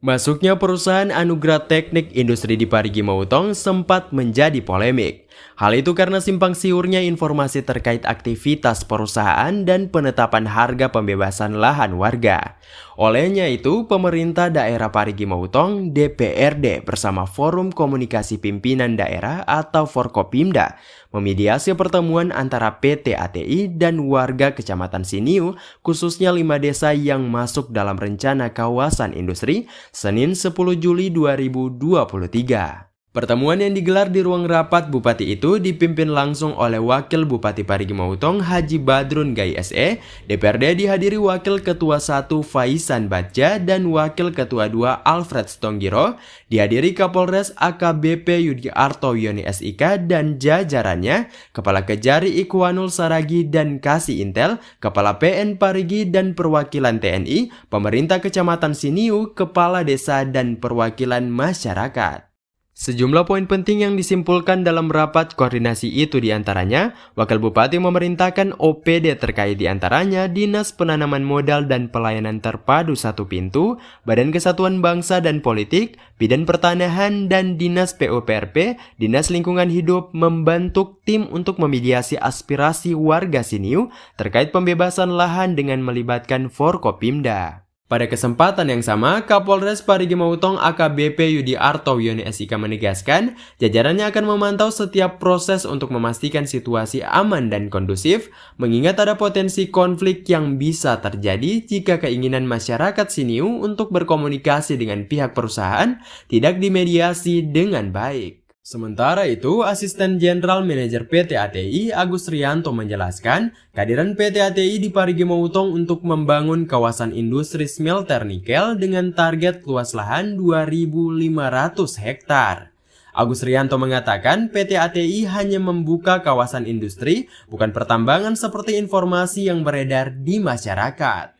Masuknya perusahaan Anugrah Teknik Industri di Parigi Motong sempat menjadi polemik. Hal itu karena simpang siurnya informasi terkait aktivitas perusahaan dan penetapan harga pembebasan lahan warga. Olehnya itu, pemerintah daerah Parigi Motong (DPRD) bersama Forum Komunikasi Pimpinan Daerah atau Forkopimda memediasi pertemuan antara PT ATI dan warga Kecamatan Siniu, khususnya 5 desa yang masuk dalam rencana kawasan industri, Senin 10 Juli 2023. Pertemuan yang digelar di ruang rapat Bupati itu dipimpin langsung oleh Wakil Bupati Parigi Motong Haji Badrun Gai SE, DPRD dihadiri Wakil Ketua 1 Faisan Badja dan Wakil Ketua 2 Alfred Stonggiro, dihadiri Kapolres AKBP Yudiarto Yoni SIK dan jajarannya, Kepala Kejari Ikhwanul Saragi dan Kasih Intel, Kepala PN Parigi dan perwakilan TNI, pemerintah Kecamatan Siniu, Kepala Desa dan perwakilan masyarakat. Sejumlah poin penting yang disimpulkan dalam rapat koordinasi itu diantaranya, Wakil Bupati memerintahkan OPD terkait diantaranya Dinas Penanaman Modal dan Pelayanan Terpadu Satu Pintu, Badan Kesatuan Bangsa dan Politik, Bidan Pertanahan, dan Dinas PUPRP, Dinas Lingkungan Hidup membentuk tim untuk memediasi aspirasi warga Siniu terkait pembebasan lahan dengan melibatkan Forkopimda. Pada kesempatan yang sama, Kapolres Parigi Motong AKBP Yudiarto Yoni SIK menegaskan, jajarannya akan memantau setiap proses untuk memastikan situasi aman dan kondusif, mengingat ada potensi konflik yang bisa terjadi jika keinginan masyarakat Siniu untuk berkomunikasi dengan pihak perusahaan tidak dimediasi dengan baik. Sementara itu, Asisten Jenderal Manajer PT ATI Agus Rianto menjelaskan, kehadiran PT ATI di Parigi Motong untuk membangun kawasan industri smelter nikel dengan target luas lahan 2.500 hektar. Agus Rianto mengatakan PT ATI hanya membuka kawasan industri, bukan pertambangan seperti informasi yang beredar di masyarakat.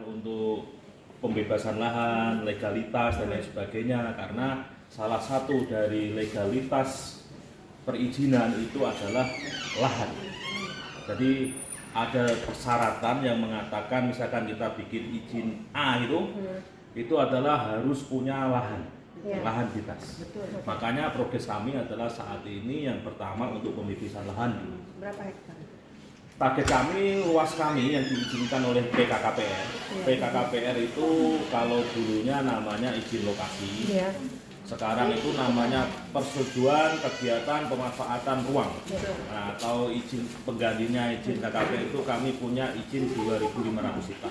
Untuk pembebasan lahan, legalitas, dan lain sebagainya, karena salah satu dari legalitas perizinan itu adalah lahan. Jadi ada persyaratan yang mengatakan misalkan kita bikin izin A itu adalah harus punya lahan, lahan dinas. Makanya progres kami adalah saat ini yang pertama untuk pembebasan lahan dulu. Berapa hektar? Target kami, luas kami yang diizinkan oleh PKKPR. PKKPR itu kalau dulunya namanya izin lokasi. Sekarang itu namanya persetujuan kegiatan pemanfaatan ruang. Nah, atau izin penggantinya izin KKP itu kami punya izin 2.500 hektar.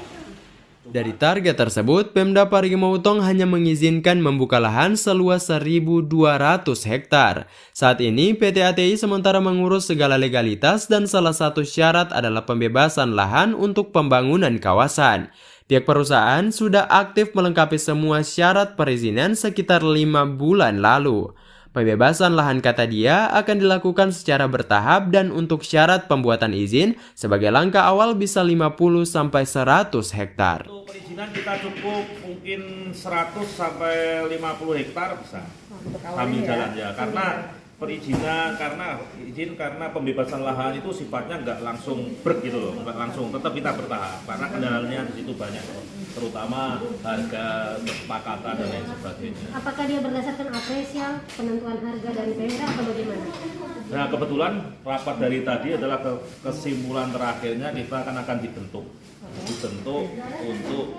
Dari target tersebut, Pemda Parigi Motong hanya mengizinkan membuka lahan seluas 1.200 hektar. Saat ini, PT ATI sementara mengurus segala legalitas dan salah satu syarat adalah pembebasan lahan untuk pembangunan kawasan. Pihak perusahaan sudah aktif melengkapi semua syarat perizinan sekitar 5 bulan lalu. Pembebasan lahan kata dia akan dilakukan secara bertahap dan untuk syarat pembuatan izin sebagai langkah awal bisa 50-100 hektar. Untuk perizinan kita cukup mungkin 100 sampai 50 hektar bisa sambil jalan ya, karena perizinan karena pembebasan lahan itu sifatnya nggak langsung gitu loh, nggak langsung, tetap kita bertahap karena kendalanya di situ banyak, terutama harga, kesepakatan dan lain sebagainya. Apakah dia berdasarkan apresial penentuan harga dari daerah atau bagaimana? Nah, kebetulan rapat dari tadi adalah kesimpulan terakhirnya kita akan dibentuk untuk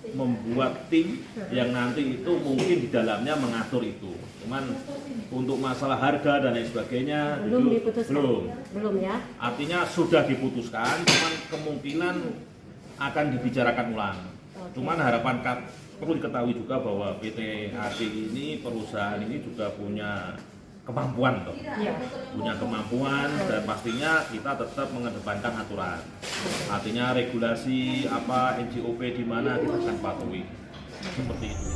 membuat tim yang nanti itu mungkin di dalamnya mengatur itu. Cuman untuk masalah harga dan lain sebagainya belum diputuskan. Belum ya. Artinya sudah diputuskan, cuman kemungkinan akan dibicarakan ulang. Cuman harapan perlu diketahui juga bahwa PT ATI ini, perusahaan ini juga punya kemampuan toh. Punya kemampuan dan pastinya kita tetap mengedepankan aturan. Artinya regulasi apa NJOP di mana kita akan patuhi. Seperti itu.